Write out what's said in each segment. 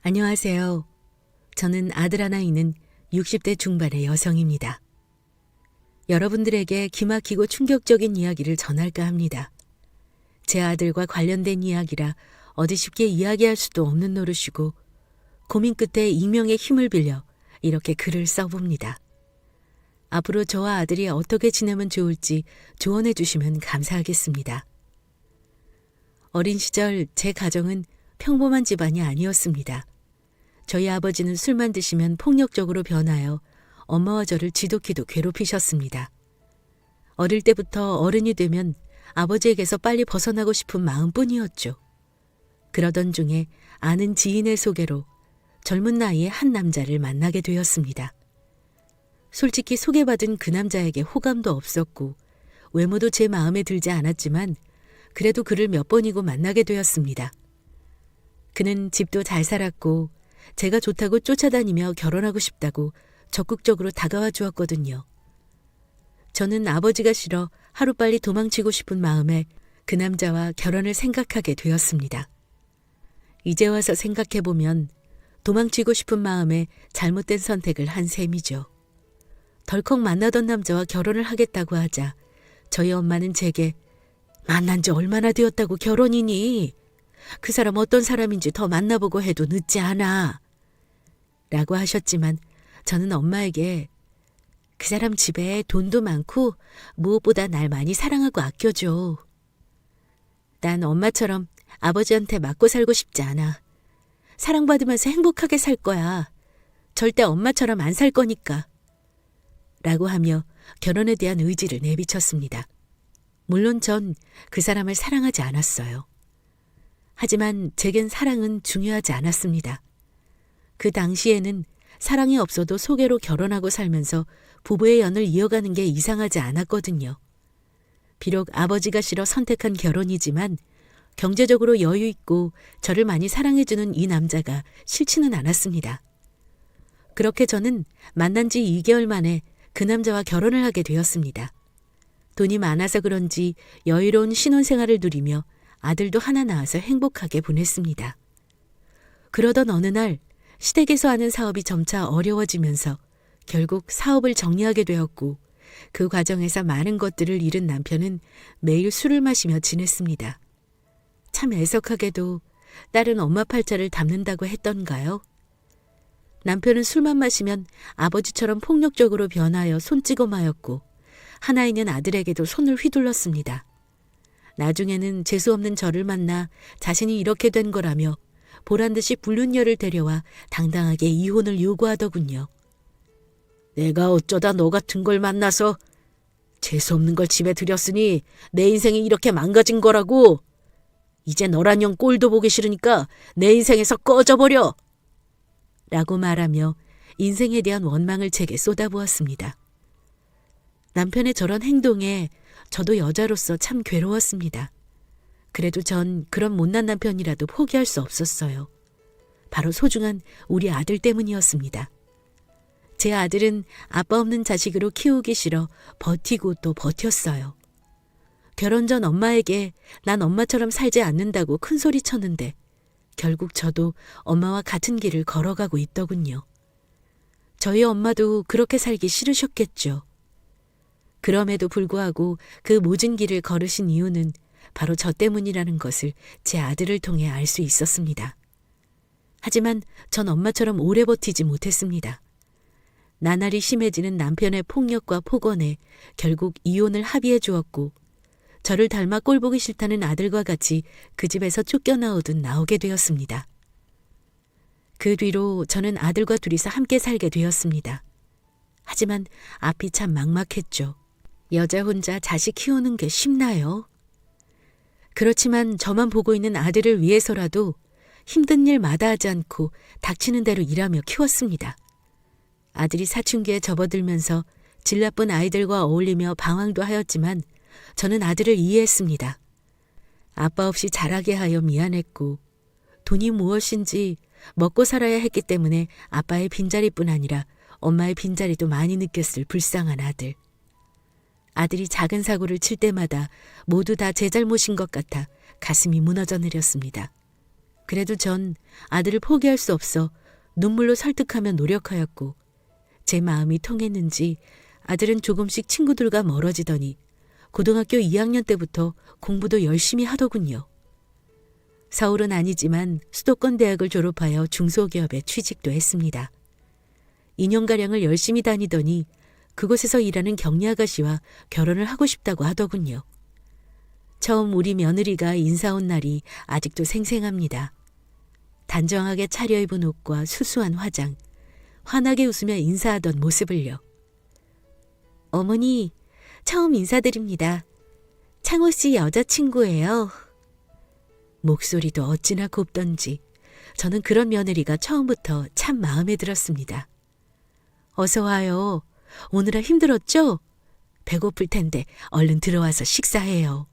안녕하세요. 저는 아들 하나 있는 60대 중반의 여성입니다. 여러분들에게 기막히고 충격적인 이야기를 전할까 합니다. 제 아들과 관련된 이야기라 어디 쉽게 이야기할 수도 없는 노릇이고 고민 끝에 익명의 힘을 빌려 이렇게 글을 써봅니다. 앞으로 저와 아들이 어떻게 지내면 좋을지 조언해 주시면 감사하겠습니다. 어린 시절 제 가정은 평범한 집안이 아니었습니다. 저희 아버지는 술만 드시면 폭력적으로 변하여 엄마와 저를 지독히도 괴롭히셨습니다. 어릴 때부터 어른이 되면 아버지에게서 빨리 벗어나고 싶은 마음뿐이었죠. 그러던 중에 아는 지인의 소개로 젊은 나이에 한 남자를 만나게 되었습니다. 솔직히 소개받은 그 남자에게 호감도 없었고 외모도 제 마음에 들지 않았지만 그래도 그를 몇 번이고 만나게 되었습니다. 그는 집도 잘 살았고 제가 좋다고 쫓아다니며 결혼하고 싶다고 적극적으로 다가와 주었거든요. 저는 아버지가 싫어 하루빨리 도망치고 싶은 마음에 그 남자와 결혼을 생각하게 되었습니다. 이제 와서 생각해보면 도망치고 싶은 마음에 잘못된 선택을 한 셈이죠. 덜컥 만나던 남자와 결혼을 하겠다고 하자 저희 엄마는 제게 만난 지 얼마나 되었다고 결혼이니? 그 사람 어떤 사람인지 더 만나보고 해도 늦지 않아. 라고 하셨지만 저는 엄마에게 그 사람 집에 돈도 많고 무엇보다 날 많이 사랑하고 아껴줘. 난 엄마처럼 아버지한테 맞고 살고 싶지 않아. 사랑받으면서 행복하게 살 거야. 절대 엄마처럼 안 살 거니까. 라고 하며 결혼에 대한 의지를 내비쳤습니다. 물론 전 그 사람을 사랑하지 않았어요. 하지만 제겐 사랑은 중요하지 않았습니다. 그 당시에는 사랑이 없어도 소개로 결혼하고 살면서 부부의 연을 이어가는 게 이상하지 않았거든요. 비록 아버지가 싫어 선택한 결혼이지만 경제적으로 여유 있고 저를 많이 사랑해주는 이 남자가 싫지는 않았습니다. 그렇게 저는 만난 지 2개월 만에 그 남자와 결혼을 하게 되었습니다. 돈이 많아서 그런지 여유로운 신혼생활을 누리며 아들도 하나 낳아서 행복하게 보냈습니다. 그러던 어느 날 시댁에서 하는 사업이 점차 어려워지면서 결국 사업을 정리하게 되었고 그 과정에서 많은 것들을 잃은 남편은 매일 술을 마시며 지냈습니다. 참 애석하게도 딸은 엄마 팔자를 담는다고 했던가요? 남편은 술만 마시면 아버지처럼 폭력적으로 변하여 손찌검하였고 하나 있는 아들에게도 손을 휘둘렀습니다. 나중에는 재수없는 저를 만나 자신이 이렇게 된 거라며 보란듯이 불륜녀를 데려와 당당하게 이혼을 요구하더군요. 내가 어쩌다 너 같은 걸 만나서 재수없는 걸 집에 들였으니 내 인생이 이렇게 망가진 거라고. 이제 너란 형 꼴도 보기 싫으니까 내 인생에서 꺼져버려. 라고 말하며 인생에 대한 원망을 제게 쏟아부었습니다. 남편의 저런 행동에 저도 여자로서 참 괴로웠습니다. 그래도 전 그런 못난 남편이라도 포기할 수 없었어요. 바로 소중한 우리 아들 때문이었습니다. 제 아들은 아빠 없는 자식으로 키우기 싫어 버티고 또 버텼어요. 결혼 전 엄마에게 난 엄마처럼 살지 않는다고 큰소리 쳤는데 결국 저도 엄마와 같은 길을 걸어가고 있더군요. 저희 엄마도 그렇게 살기 싫으셨겠죠. 그럼에도 불구하고 그 모진 길을 걸으신 이유는 바로 저 때문이라는 것을 제 아들을 통해 알 수 있었습니다. 하지만 전 엄마처럼 오래 버티지 못했습니다. 나날이 심해지는 남편의 폭력과 폭언에 결국 이혼을 합의해 주었고 저를 닮아 꼴보기 싫다는 아들과 같이 그 집에서 쫓겨나오듯 나오게 되었습니다. 그 뒤로 저는 아들과 둘이서 함께 살게 되었습니다. 하지만 앞이 참 막막했죠. 여자 혼자 자식 키우는 게 쉽나요? 그렇지만 저만 보고 있는 아들을 위해서라도 힘든 일 마다하지 않고 닥치는 대로 일하며 키웠습니다. 아들이 사춘기에 접어들면서 질 나쁜 아이들과 어울리며 방황도 하였지만 저는 아들을 이해했습니다. 아빠 없이 자라게 하여 미안했고 돈이 무엇인지 먹고 살아야 했기 때문에 아빠의 빈자리뿐 아니라 엄마의 빈자리도 많이 느꼈을 불쌍한 아들. 아들이 작은 사고를 칠 때마다 모두 다 제 잘못인 것 같아 가슴이 무너져 내렸습니다. 그래도 전 아들을 포기할 수 없어 눈물로 설득하며 노력하였고 제 마음이 통했는지 아들은 조금씩 친구들과 멀어지더니 고등학교 2학년 때부터 공부도 열심히 하더군요. 서울은 아니지만 수도권 대학을 졸업하여 중소기업에 취직도 했습니다. 2년가량을 열심히 다니더니 그곳에서 일하는 격리 아가씨와 결혼을 하고 싶다고 하더군요. 처음 우리 며느리가 인사 온 날이 아직도 생생합니다. 단정하게 차려입은 옷과 수수한 화장, 환하게 웃으며 인사하던 모습을요. 어머니, 처음 인사드립니다. 창호 씨 여자친구예요. 목소리도 어찌나 곱던지 저는 그런 며느리가 처음부터 참 마음에 들었습니다. 어서 와요. 오느라 힘들었죠? 배고플 텐데 얼른 들어와서 식사해요.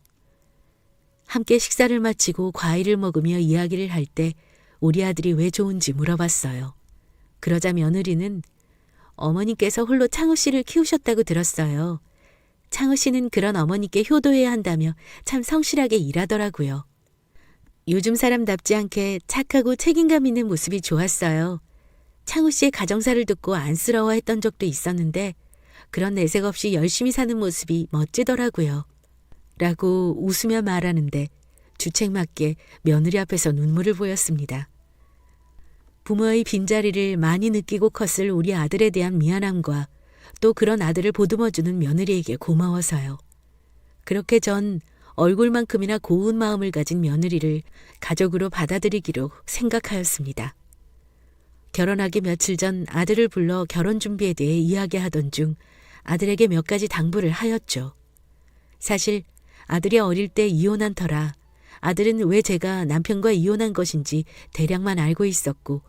함께 식사를 마치고 과일을 먹으며 이야기를 할 때 우리 아들이 왜 좋은지 물어봤어요. 그러자 며느리는 어머니께서 홀로 창호 씨를 키우셨다고 들었어요. 창호 씨는 그런 어머니께 효도해야 한다며 참 성실하게 일하더라고요. 요즘 사람답지 않게 착하고 책임감 있는 모습이 좋았어요. 창호 씨의 가정사를 듣고 안쓰러워했던 적도 있었는데 그런 내색 없이 열심히 사는 모습이 멋지더라고요. 라고 웃으며 말하는데 주책맞게 며느리 앞에서 눈물을 보였습니다. 부모의 빈자리를 많이 느끼고 컸을 우리 아들에 대한 미안함과 또 그런 아들을 보듬어주는 며느리에게 고마워서요. 그렇게 전 얼굴만큼이나 고운 마음을 가진 며느리를 가족으로 받아들이기로 생각하였습니다. 결혼하기 며칠 전 아들을 불러 결혼 준비에 대해 이야기하던 중 아들에게 몇 가지 당부를 하였죠. 사실 아들이 어릴 때 이혼한 터라 아들은 왜 제가 남편과 이혼한 것인지 대략만 알고 있었고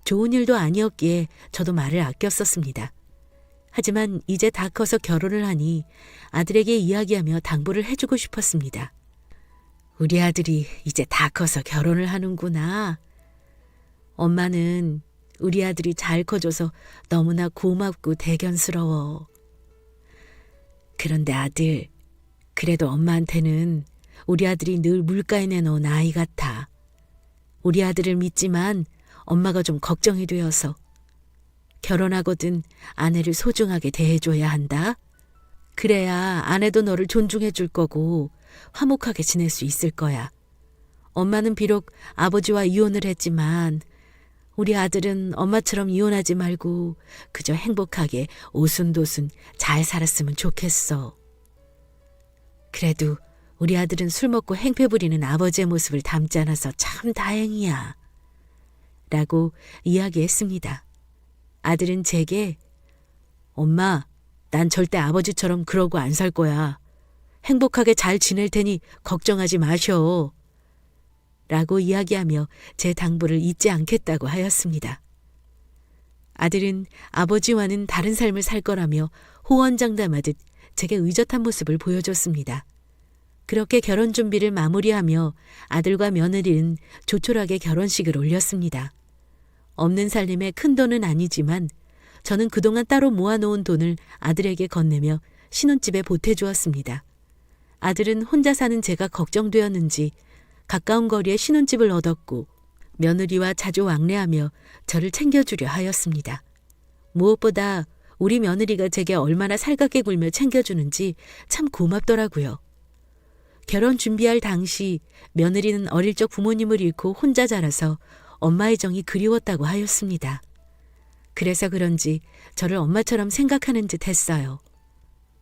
좋은 일도 아니었기에 저도 말을 아꼈었습니다. 하지만 이제 다 커서 결혼을 하니 아들에게 이야기하며 당부를 해주고 싶었습니다. 우리 아들이 이제 다 커서 결혼을 하는구나. 엄마는 우리 아들이 잘 커줘서 너무나 고맙고 대견스러워. 그런데 아들, 그래도 엄마한테는 우리 아들이 늘 물가에 내놓은 아이 같아. 우리 아들을 믿지만 엄마가 좀 걱정이 되어서. 결혼하거든 아내를 소중하게 대해줘야 한다. 그래야 아내도 너를 존중해 줄 거고 화목하게 지낼 수 있을 거야. 엄마는 비록 아버지와 이혼을 했지만 우리 아들은 엄마처럼 이혼하지 말고 그저 행복하게 오순도순 잘 살았으면 좋겠어. 그래도 우리 아들은 술 먹고 행패 부리는 아버지의 모습을 닮지 않아서 참 다행이야. 라고 이야기했습니다. 아들은 제게 엄마, 난 절대 아버지처럼 그러고 안 살 거야. 행복하게 잘 지낼 테니 걱정하지 마셔. 라고 이야기하며 제 당부를 잊지 않겠다고 하였습니다. 아들은 아버지와는 다른 삶을 살 거라며 호언장담하듯 제게 의젓한 모습을 보여줬습니다. 그렇게 결혼 준비를 마무리하며 아들과 며느리는 조촐하게 결혼식을 올렸습니다. 없는 살림에 큰 돈은 아니지만 저는 그동안 따로 모아놓은 돈을 아들에게 건네며 신혼집에 보태주었습니다. 아들은 혼자 사는 제가 걱정되었는지 가까운 거리에 신혼집을 얻었고 며느리와 자주 왕래하며 저를 챙겨주려 하였습니다. 무엇보다 우리 며느리가 제게 얼마나 살갑게 굴며 챙겨주는지 참 고맙더라고요. 결혼 준비할 당시 며느리는 어릴 적 부모님을 잃고 혼자 자라서 엄마의 정이 그리웠다고 하였습니다. 그래서 그런지 저를 엄마처럼 생각하는 듯 했어요.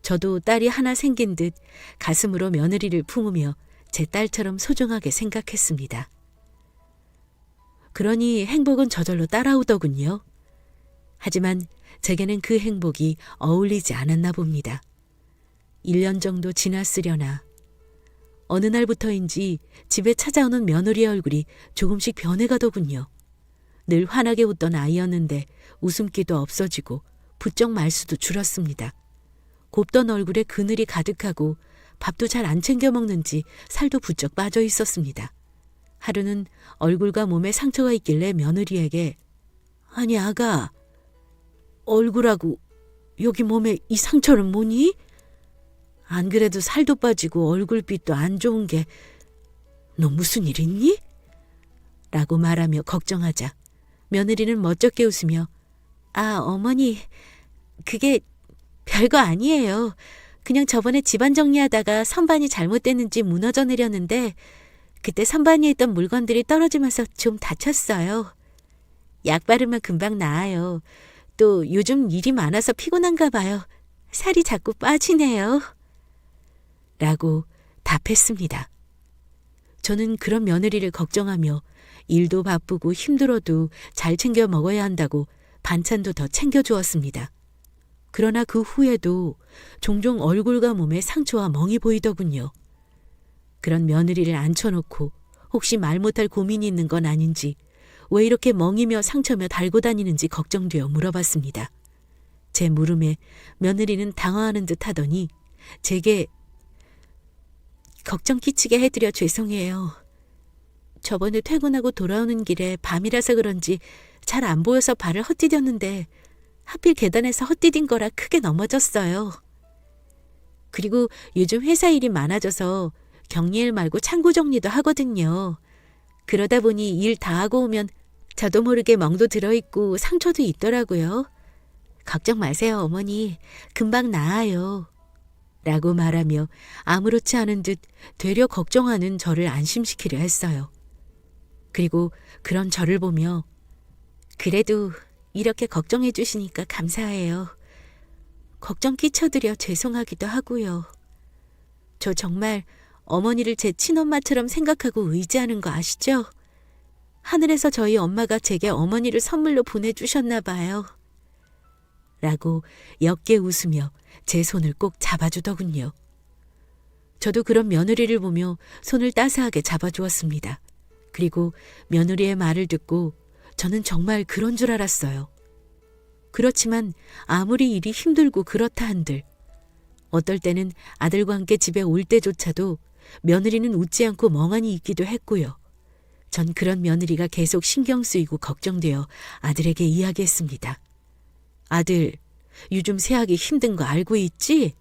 저도 딸이 하나 생긴 듯 가슴으로 며느리를 품으며 제 딸처럼 소중하게 생각했습니다. 그러니 행복은 저절로 따라오더군요. 하지만 제게는 그 행복이 어울리지 않았나 봅니다. 1년 정도 지났으려나 어느 날부터인지 집에 찾아오는 며느리의 얼굴이 조금씩 변해가더군요. 늘 환하게 웃던 아이였는데 웃음기도 없어지고 부쩍 말수도 줄었습니다. 곱던 얼굴에 그늘이 가득하고 밥도 잘 안 챙겨 먹는지 살도 부쩍 빠져 있었습니다. 하루는 얼굴과 몸에 상처가 있길래 며느리에게 아니 아가, 얼굴하고 여기 몸에 이 상처는 뭐니? 안 그래도 살도 빠지고 얼굴빛도 안 좋은 게 너 무슨 일 있니? 라고 말하며 걱정하자 며느리는 멋쩍게 웃으며 아, 어머니, 그게 별거 아니에요. 그냥 저번에 집안 정리하다가 선반이 잘못됐는지 무너져 내렸는데 그때 선반위에 있던 물건들이 떨어지면서 좀 다쳤어요. 약 바르면 금방 나아요. 또 요즘 일이 많아서 피곤한가 봐요. 살이 자꾸 빠지네요. 라고 답했습니다. 저는 그런 며느리를 걱정하며 일도 바쁘고 힘들어도 잘 챙겨 먹어야 한다고 반찬도 더 챙겨주었습니다. 그러나 그 후에도 종종 얼굴과 몸에 상처와 멍이 보이더군요. 그런 며느리를 앉혀놓고 혹시 말 못할 고민이 있는 건 아닌지 왜 이렇게 멍이며 상처며 달고 다니는지 걱정되어 물어봤습니다. 제 물음에 며느리는 당황하는 듯 하더니 제게 걱정 끼치게 해드려 죄송해요. 저번에 퇴근하고 돌아오는 길에 밤이라서 그런지 잘 안 보여서 발을 헛디뎠는데 하필 계단에서 헛디딘 거라 크게 넘어졌어요. 그리고 요즘 회사 일이 많아져서 격리일 말고 창고 정리도 하거든요. 그러다 보니 일 다 하고 오면 저도 모르게 멍도 들어있고 상처도 있더라고요. 걱정 마세요, 어머니. 금방 나아요. 라고 말하며 아무렇지 않은 듯 되려 걱정하는 저를 안심시키려 했어요. 그리고 그런 저를 보며 그래도 이렇게 걱정해 주시니까 감사해요. 걱정 끼쳐드려 죄송하기도 하고요. 저 정말 어머니를 제 친엄마처럼 생각하고 의지하는 거 아시죠? 하늘에서 저희 엄마가 제게 어머니를 선물로 보내주셨나 봐요. 라고 옅게 웃으며 제 손을 꼭 잡아주더군요. 저도 그런 며느리를 보며 손을 따스하게 잡아주었습니다. 그리고 며느리의 말을 듣고 저는 정말 그런 줄 알았어요. 그렇지만 아무리 일이 힘들고 그렇다 한들 어떨 때는 아들과 함께 집에 올 때조차도 며느리는 웃지 않고 멍하니 있기도 했고요. 전 그런 며느리가 계속 신경 쓰이고 걱정되어 아들에게 이야기했습니다. 아들, 요즘 새하기 힘든 거 알고 있지?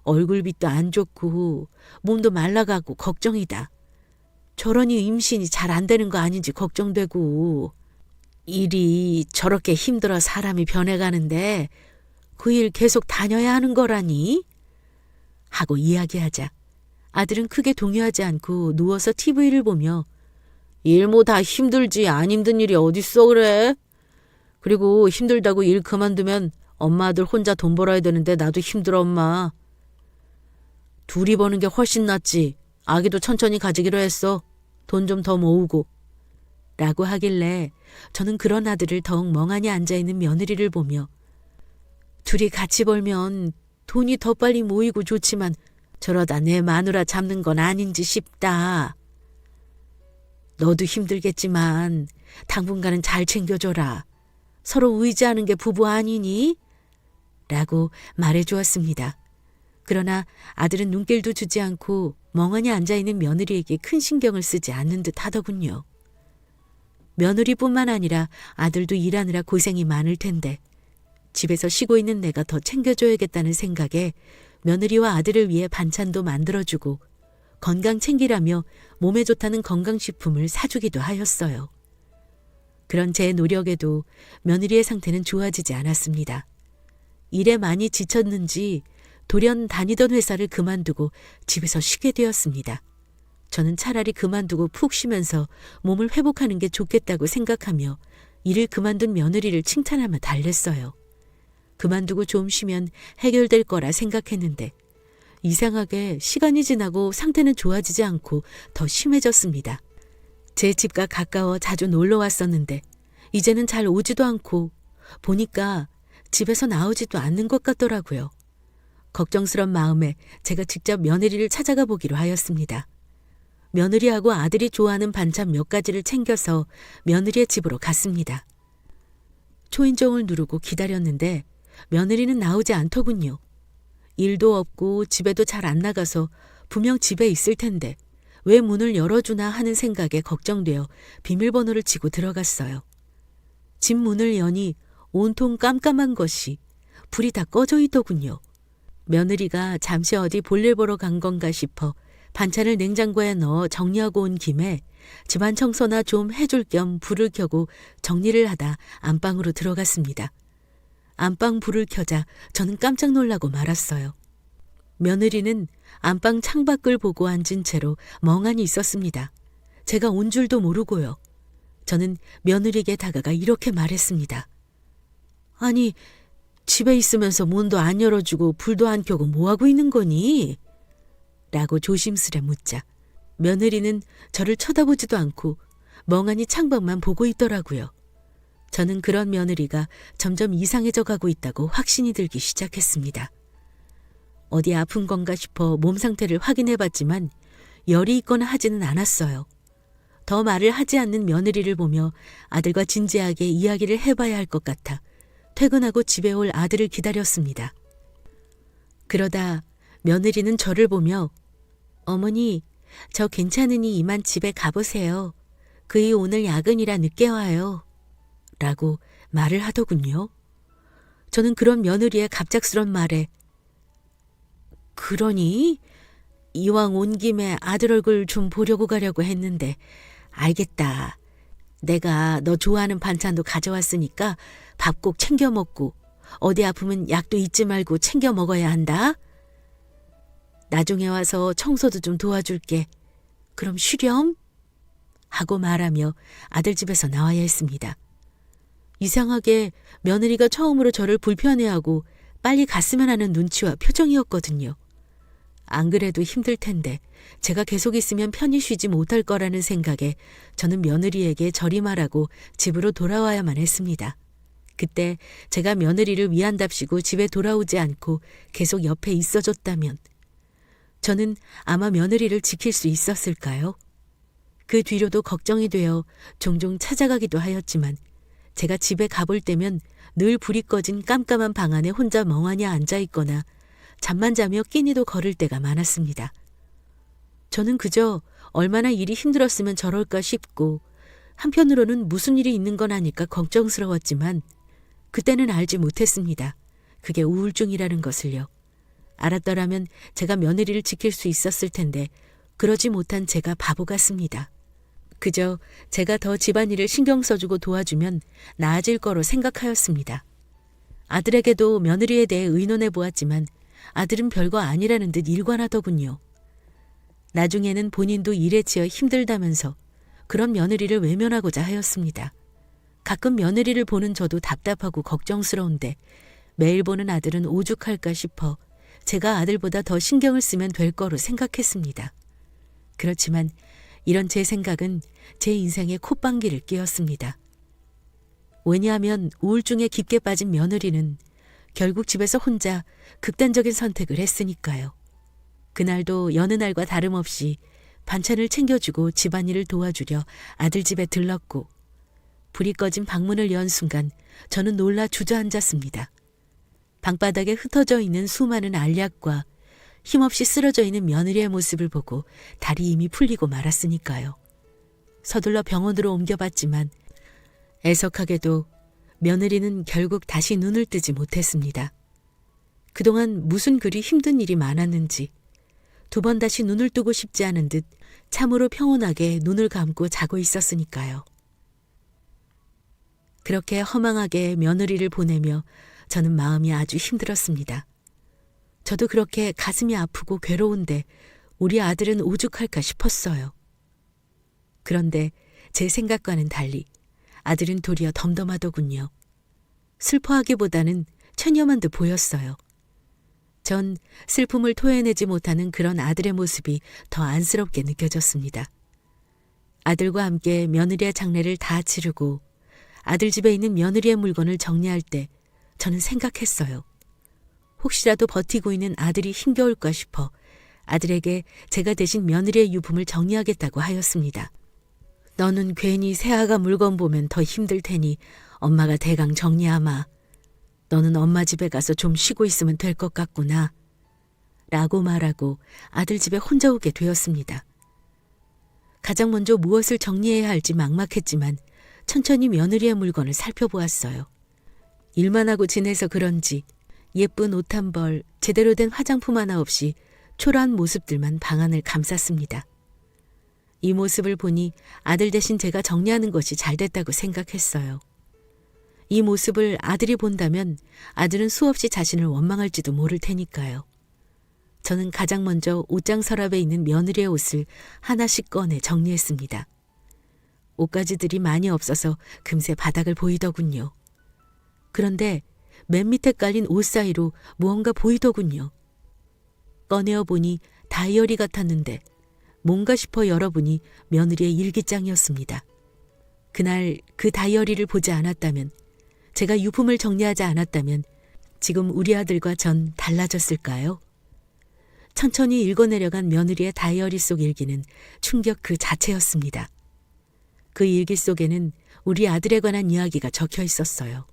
얼굴빛도 안 좋고 몸도 말라가고 걱정이다. 저러니 임신이 잘 안 되는 거 아닌지 걱정되고 일이 저렇게 힘들어 사람이 변해가는데 그 일 계속 다녀야 하는 거라니? 하고 이야기하자 아들은 크게 동요하지 않고 누워서 TV를 보며 일 뭐 다 힘들지 안 힘든 일이 어딨어 그래? 그리고 힘들다고 일 그만두면 엄마 아들 혼자 돈 벌어야 되는데 나도 힘들어 엄마. 둘이 버는 게 훨씬 낫지. 아기도 천천히 가지기로 했어. 돈 좀 더 모으고. 라고 하길래 저는 그런 아들을 더욱 멍하니 앉아있는 며느리를 보며 둘이 같이 벌면 돈이 더 빨리 모이고 좋지만 저러다 내 마누라 잡는 건 아닌지 싶다. 너도 힘들겠지만 당분간은 잘 챙겨줘라. 서로 의지하는 게 부부 아니니? 라고 말해주었습니다. 그러나 아들은 눈길도 주지 않고 멍하니 앉아있는 며느리에게 큰 신경을 쓰지 않는 듯 하더군요. 며느리뿐만 아니라 아들도 일하느라 고생이 많을 텐데 집에서 쉬고 있는 내가 더 챙겨줘야겠다는 생각에 며느리와 아들을 위해 반찬도 만들어주고 건강 챙기라며 몸에 좋다는 건강식품을 사주기도 하였어요. 그런 제 노력에도 며느리의 상태는 좋아지지 않았습니다. 일에 많이 지쳤는지 돌연 다니던 회사를 그만두고 집에서 쉬게 되었습니다. 저는 차라리 그만두고 푹 쉬면서 몸을 회복하는 게 좋겠다고 생각하며 일을 그만둔 며느리를 칭찬하며 달랬어요. 그만두고 좀 쉬면 해결될 거라 생각했는데 이상하게 시간이 지나고 상태는 좋아지지 않고 더 심해졌습니다. 제 집과 가까워 자주 놀러 왔었는데 이제는 잘 오지도 않고 보니까 집에서 나오지도 않는 것 같더라고요. 걱정스런 마음에 제가 직접 며느리를 찾아가 보기로 하였습니다. 며느리하고 아들이 좋아하는 반찬 몇 가지를 챙겨서 며느리의 집으로 갔습니다. 초인종을 누르고 기다렸는데 며느리는 나오지 않더군요. 일도 없고 집에도 잘 안 나가서 분명 집에 있을 텐데 왜 문을 열어주나 하는 생각에 걱정되어 비밀번호를 치고 들어갔어요. 집 문을 여니 온통 깜깜한 것이 불이 다 꺼져 있더군요. 며느리가 잠시 어디 볼일 보러 간 건가 싶어 반찬을 냉장고에 넣어 정리하고 온 김에 집안 청소나 좀 해줄 겸 불을 켜고 정리를 하다 안방으로 들어갔습니다. 안방 불을 켜자 저는 깜짝 놀라고 말았어요. 며느리는 안방 창밖을 보고 앉은 채로 멍하니 있었습니다. 제가 온 줄도 모르고요. 저는 며느리에게 다가가 이렇게 말했습니다. 아니, 집에 있으면서 문도 안 열어주고 불도 안 켜고 뭐하고 있는 거니? 라고 조심스레 묻자 며느리는 저를 쳐다보지도 않고 멍하니 창밖만 보고 있더라고요. 저는 그런 며느리가 점점 이상해져 가고 있다고 확신이 들기 시작했습니다. 어디 아픈 건가 싶어 몸 상태를 확인해 봤지만 열이 있거나 하지는 않았어요. 더 말을 하지 않는 며느리를 보며 아들과 진지하게 이야기를 해봐야 할 것 같아 퇴근하고 집에 올 아들을 기다렸습니다. 그러다 며느리는 저를 보며 어머니, 저 괜찮으니 이만 집에 가보세요. 그이 오늘 야근이라 늦게 와요. 라고 말을 하더군요. 저는 그런 며느리의 갑작스런 말에 그러니? 이왕 온 김에 아들 얼굴 좀 보려고 가려고 했는데 알겠다. 내가 너 좋아하는 반찬도 가져왔으니까 밥 꼭 챙겨 먹고 어디 아프면 약도 잊지 말고 챙겨 먹어야 한다. 나중에 와서 청소도 좀 도와줄게. 그럼 쉬렴? 하고 말하며 아들 집에서 나와야 했습니다. 이상하게 며느리가 처음으로 저를 불편해하고 빨리 갔으면 하는 눈치와 표정이었거든요. 안 그래도 힘들 텐데 제가 계속 있으면 편히 쉬지 못할 거라는 생각에 저는 며느리에게 저리 말하고 집으로 돌아와야만 했습니다. 그때 제가 며느리를 위한답시고 집에 돌아오지 않고 계속 옆에 있어줬다면 저는 아마 며느리를 지킬 수 있었을까요? 그 뒤로도 걱정이 되어 종종 찾아가기도 하였지만 제가 집에 가볼 때면 늘 불이 꺼진 깜깜한 방 안에 혼자 멍하니 앉아있거나 잠만 자며 끼니도 거를 때가 많았습니다. 저는 그저 얼마나 일이 힘들었으면 저럴까 싶고 한편으로는 무슨 일이 있는 건 아닐까 걱정스러웠지만 그때는 알지 못했습니다. 그게 우울증이라는 것을요. 알았더라면 제가 며느리를 지킬 수 있었을 텐데 그러지 못한 제가 바보 같습니다. 그저 제가 더 집안일을 신경 써주고 도와주면 나아질 거로 생각하였습니다. 아들에게도 며느리에 대해 의논해 보았지만 아들은 별거 아니라는 듯 일관하더군요. 나중에는 본인도 일에 치여 힘들다면서 그런 며느리를 외면하고자 하였습니다. 가끔 며느리를 보는 저도 답답하고 걱정스러운데 매일 보는 아들은 오죽할까 싶어 제가 아들보다 더 신경을 쓰면 될 거로 생각했습니다. 그렇지만 이런 제 생각은 제 인생에 콧방귀를 뀌었습니다. 왜냐하면 우울증에 깊게 빠진 며느리는 결국 집에서 혼자 극단적인 선택을 했으니까요. 그날도 여느 날과 다름없이 반찬을 챙겨주고 집안일을 도와주려 아들 집에 들렀고 불이 꺼진 방문을 연 순간 저는 놀라 주저앉았습니다. 방바닥에 흩어져 있는 수많은 알약과 힘없이 쓰러져 있는 며느리의 모습을 보고 달이 이미 풀리고 말았으니까요. 서둘러 병원으로 옮겨봤지만 애석하게도 며느리는 결국 다시 눈을 뜨지 못했습니다. 그동안 무슨 그리 힘든 일이 많았는지 두 번 다시 눈을 뜨고 싶지 않은 듯 참으로 평온하게 눈을 감고 자고 있었으니까요. 그렇게 허망하게 며느리를 보내며 저는 마음이 아주 힘들었습니다. 저도 그렇게 가슴이 아프고 괴로운데 우리 아들은 오죽할까 싶었어요. 그런데 제 생각과는 달리 아들은 도리어 덤덤하더군요. 슬퍼하기보다는 체념한 듯 보였어요. 전 슬픔을 토해내지 못하는 그런 아들의 모습이 더 안쓰럽게 느껴졌습니다. 아들과 함께 며느리의 장례를 다 치르고 아들 집에 있는 며느리의 물건을 정리할 때 저는 생각했어요. 혹시라도 버티고 있는 아들이 힘겨울까 싶어 아들에게 제가 대신 며느리의 유품을 정리하겠다고 하였습니다. 너는 괜히 새아가 물건 보면 더 힘들 테니 엄마가 대강 정리하마. 너는 엄마 집에 가서 좀 쉬고 있으면 될 것 같구나. 라고 말하고 아들 집에 혼자 오게 되었습니다. 가장 먼저 무엇을 정리해야 할지 막막했지만 천천히 며느리의 물건을 살펴보았어요. 일만 하고 지내서 그런지 예쁜 옷 한 벌, 제대로 된 화장품 하나 없이 초라한 모습들만 방안을 감쌌습니다. 이 모습을 보니 아들 대신 제가 정리하는 것이 잘 됐다고 생각했어요. 이 모습을 아들이 본다면 아들은 수없이 자신을 원망할지도 모를 테니까요. 저는 가장 먼저 옷장 서랍에 있는 며느리의 옷을 하나씩 꺼내 정리했습니다. 옷가지들이 많이 없어서 금세 바닥을 보이더군요. 그런데 맨 밑에 깔린 옷 사이로 무언가 보이더군요. 꺼내어 보니 다이어리 같았는데 뭔가 싶어 열어보니 며느리의 일기장이었습니다. 그날 그 다이어리를 보지 않았다면, 제가 유품을 정리하지 않았다면 지금 우리 아들과 전 달라졌을까요? 천천히 읽어내려간 며느리의 다이어리 속 일기는 충격 그 자체였습니다. 그 일기 속에는 우리 아들에 관한 이야기가 적혀 있었어요.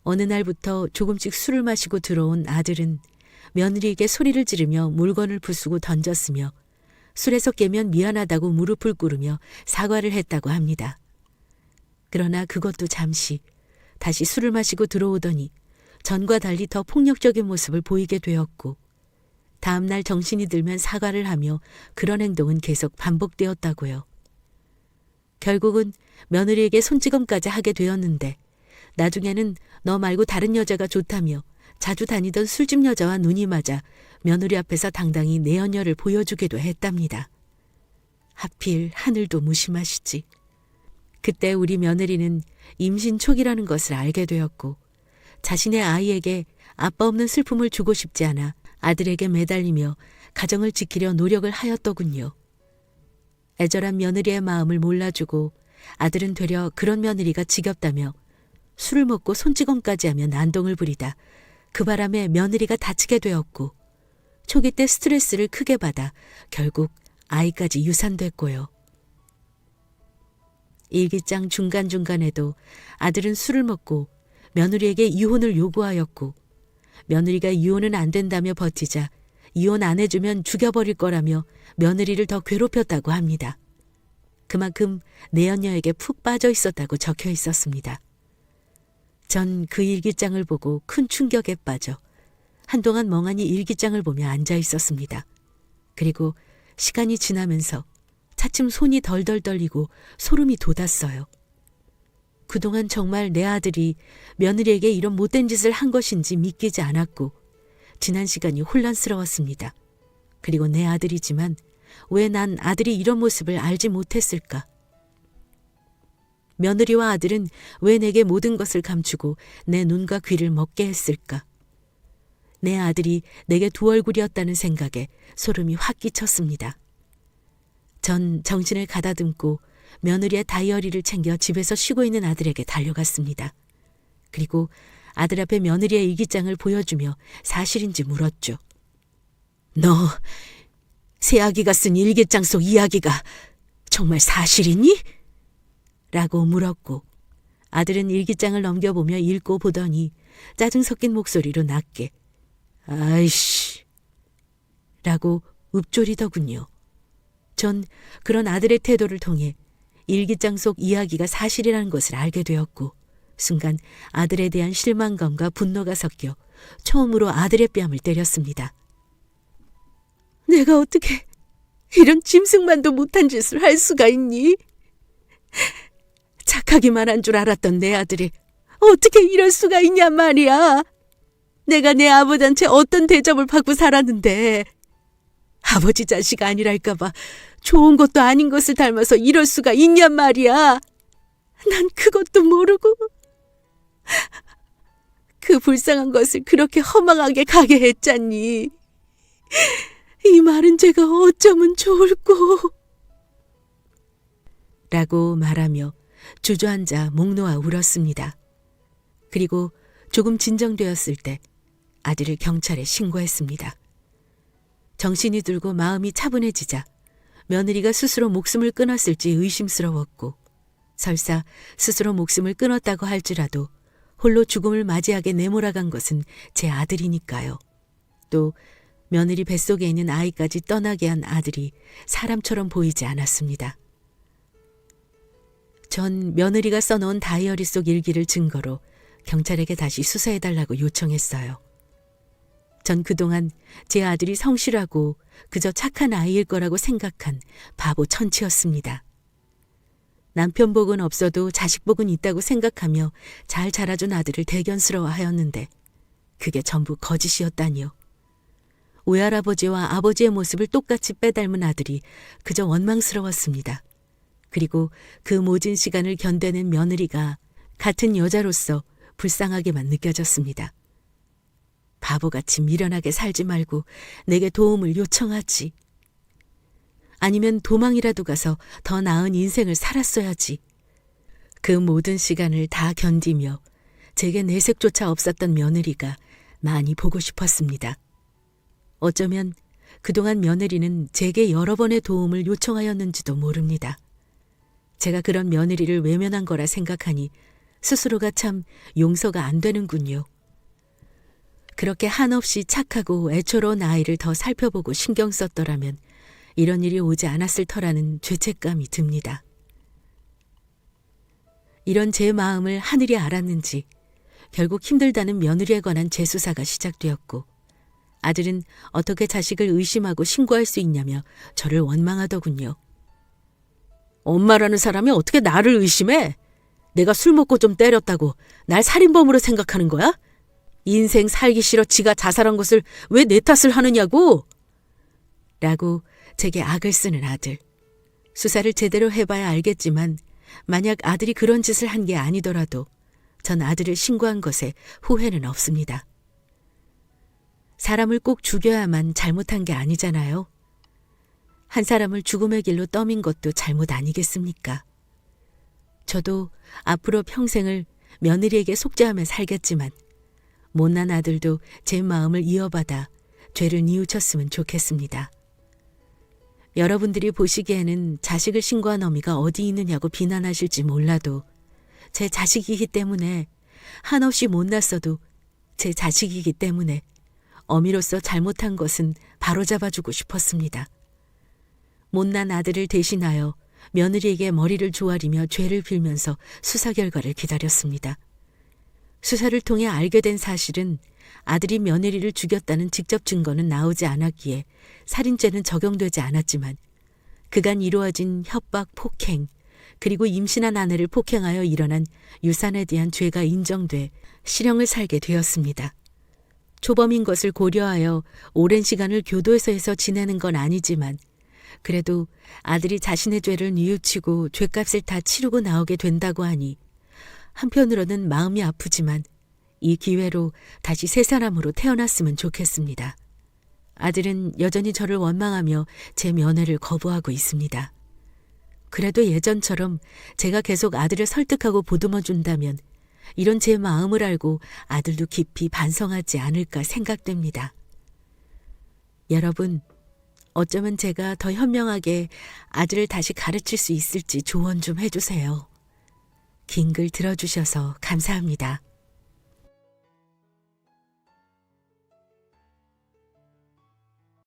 어느 날부터 조금씩 술을 마시고 들어온 아들은 며느리에게 소리를 지르며 물건을 부수고 던졌으며 술에서 깨면 미안하다고 무릎을 꿇으며 사과를 했다고 합니다. 그러나 그것도 잠시, 다시 술을 마시고 들어오더니 전과 달리 더 폭력적인 모습을 보이게 되었고, 다음 날 정신이 들면 사과를 하며 그런 행동은 계속 반복되었다고요. 결국은 며느리에게 손찌검까지 하게 되었는데, 나중에는 너 말고 다른 여자가 좋다며 자주 다니던 술집 여자와 눈이 맞아 며느리 앞에서 당당히 내연녀를 보여주기도 했답니다. 하필 하늘도 무심하시지. 그때 우리 며느리는 임신 초기라는 것을 알게 되었고, 자신의 아이에게 아빠 없는 슬픔을 주고 싶지 않아 아들에게 매달리며 가정을 지키려 노력을 하였더군요. 애절한 며느리의 마음을 몰라주고 아들은 되려 그런 며느리가 지겹다며 술을 먹고 손찌검까지 하며 난동을 부리다 그 바람에 며느리가 다치게 되었고, 초기 때 스트레스를 크게 받아 결국 아이까지 유산됐고요. 일기장 중간중간에도 아들은 술을 먹고 며느리에게 이혼을 요구하였고, 며느리가 이혼은 안 된다며 버티자 이혼 안 해주면 죽여버릴 거라며 며느리를 더 괴롭혔다고 합니다. 그만큼 내연녀에게 푹 빠져 있었다고 적혀 있었습니다. 전 그 일기장을 보고 큰 충격에 빠져 한동안 멍하니 일기장을 보며 앉아 있었습니다. 그리고 시간이 지나면서 차츰 손이 덜덜 떨리고 소름이 돋았어요. 그동안 정말 내 아들이 며느리에게 이런 못된 짓을 한 것인지 믿기지 않았고, 지난 시간이 혼란스러웠습니다. 그리고 내 아들이지만 왜 난 아들이 이런 모습을 알지 못했을까? 며느리와 아들은 왜 내게 모든 것을 감추고 내 눈과 귀를 먹게 했을까? 내 아들이 내게 두 얼굴이었다는 생각에 소름이 확 끼쳤습니다. 전 정신을 가다듬고 며느리의 다이어리를 챙겨 집에서 쉬고 있는 아들에게 달려갔습니다. 그리고 아들 앞에 며느리의 일기장을 보여주며 사실인지 물었죠. 너 새아기가 쓴 일기장 속 이야기가 정말 사실이니? 라고 물었고, 아들은 일기장을 넘겨보며 읽고 보더니 짜증 섞인 목소리로 낮게 아이씨 라고 읊조리더군요. 전 그런 아들의 태도를 통해 일기장 속 이야기가 사실이라는 것을 알게 되었고, 순간 아들에 대한 실망감과 분노가 섞여 처음으로 아들의 뺨을 때렸습니다. 내가 어떻게 이런 짐승만도 못한 짓을 할 수가 있니? 착하기만 한 줄 알았던 내 아들이 어떻게 이럴 수가 있냔 말이야. 내가 내 아버지한테 어떤 대접을 받고 살았는데 아버지 자식 아니랄까봐 좋은 것도 아닌 것을 닮아서 이럴 수가 있냔 말이야. 난 그것도 모르고 그 불쌍한 것을 그렇게 허망하게 가게 했잖니. 이 말은 제가 어쩌면 좋을꼬. 라고 말하며 주저앉아 목 놓아 울었습니다. 그리고 조금 진정되었을 때 아들을 경찰에 신고했습니다. 정신이 들고 마음이 차분해지자 며느리가 스스로 목숨을 끊었을지 의심스러웠고, 설사 스스로 목숨을 끊었다고 할지라도 홀로 죽음을 맞이하게 내몰아간 것은 제 아들이니까요. 또 며느리 뱃속에 있는 아이까지 떠나게 한 아들이 사람처럼 보이지 않았습니다. 전 며느리가 써놓은 다이어리 속 일기를 증거로 경찰에게 다시 수사해달라고 요청했어요. 전 그동안 제 아들이 성실하고 그저 착한 아이일 거라고 생각한 바보 천치였습니다. 남편 복은 없어도 자식 복은 있다고 생각하며 잘 자라준 아들을 대견스러워하였는데 그게 전부 거짓이었다니요. 외할아버지와 아버지의 모습을 똑같이 빼닮은 아들이 그저 원망스러웠습니다. 그리고 그 모진 시간을 견뎌낸 며느리가 같은 여자로서 불쌍하게만 느껴졌습니다. 바보같이 미련하게 살지 말고 내게 도움을 요청하지. 아니면 도망이라도 가서 더 나은 인생을 살았어야지. 그 모든 시간을 다 견디며 제게 내색조차 없었던 며느리가 많이 보고 싶었습니다. 어쩌면 그동안 며느리는 제게 여러 번의 도움을 요청하였는지도 모릅니다. 제가 그런 며느리를 외면한 거라 생각하니 스스로가 참 용서가 안 되는군요. 그렇게 한없이 착하고 애초로운 아이를 더 살펴보고 신경 썼더라면 이런 일이 오지 않았을 터라는 죄책감이 듭니다. 이런 제 마음을 하늘이 알았는지 결국 힘들다는 며느리에 관한 재수사가 시작되었고 아들은 어떻게 자식을 의심하고 신고할 수 있냐며 저를 원망하더군요. 엄마라는 사람이 어떻게 나를 의심해? 내가 술 먹고 좀 때렸다고 날 살인범으로 생각하는 거야? 인생 살기 싫어 지가 자살한 것을 왜 내 탓을 하느냐고? 라고 제게 악을 쓰는 아들. 수사를 제대로 해봐야 알겠지만 만약 아들이 그런 짓을 한 게 아니더라도 전 아들을 신고한 것에 후회는 없습니다. 사람을 꼭 죽여야만 잘못한 게 아니잖아요. 한 사람을 죽음의 길로 떠민 것도 잘못 아니겠습니까? 저도 앞으로 평생을 며느리에게 속죄하며 살겠지만 못난 아들도 제 마음을 이어받아 죄를 뉘우쳤으면 좋겠습니다. 여러분들이 보시기에는 자식을 신고한 어미가 어디 있느냐고 비난하실지 몰라도 제 자식이기 때문에 한없이 못났어도 제 자식이기 때문에 어미로서 잘못한 것은 바로잡아주고 싶었습니다. 못난 아들을 대신하여 며느리에게 머리를 조아리며 죄를 빌면서 수사 결과를 기다렸습니다. 수사를 통해 알게 된 사실은 아들이 며느리를 죽였다는 직접 증거는 나오지 않았기에 살인죄는 적용되지 않았지만 그간 이루어진 협박, 폭행, 그리고 임신한 아내를 폭행하여 일어난 유산에 대한 죄가 인정돼 실형을 살게 되었습니다. 초범인 것을 고려하여 오랜 시간을 교도소에서 지내는 건 아니지만 그래도 아들이 자신의 죄를 뉘우치고 죄값을 다 치르고 나오게 된다고 하니 한편으로는 마음이 아프지만 이 기회로 다시 새 사람으로 태어났으면 좋겠습니다. 아들은 여전히 저를 원망하며 제 면회를 거부하고 있습니다. 그래도 예전처럼 제가 계속 아들을 설득하고 보듬어 준다면 이런 제 마음을 알고 아들도 깊이 반성하지 않을까 생각됩니다. 여러분, 어쩌면 제가 더 현명하게 아들을 다시 가르칠 수 있을지 조언 좀 해주세요. 긴 글 들어주셔서 감사합니다.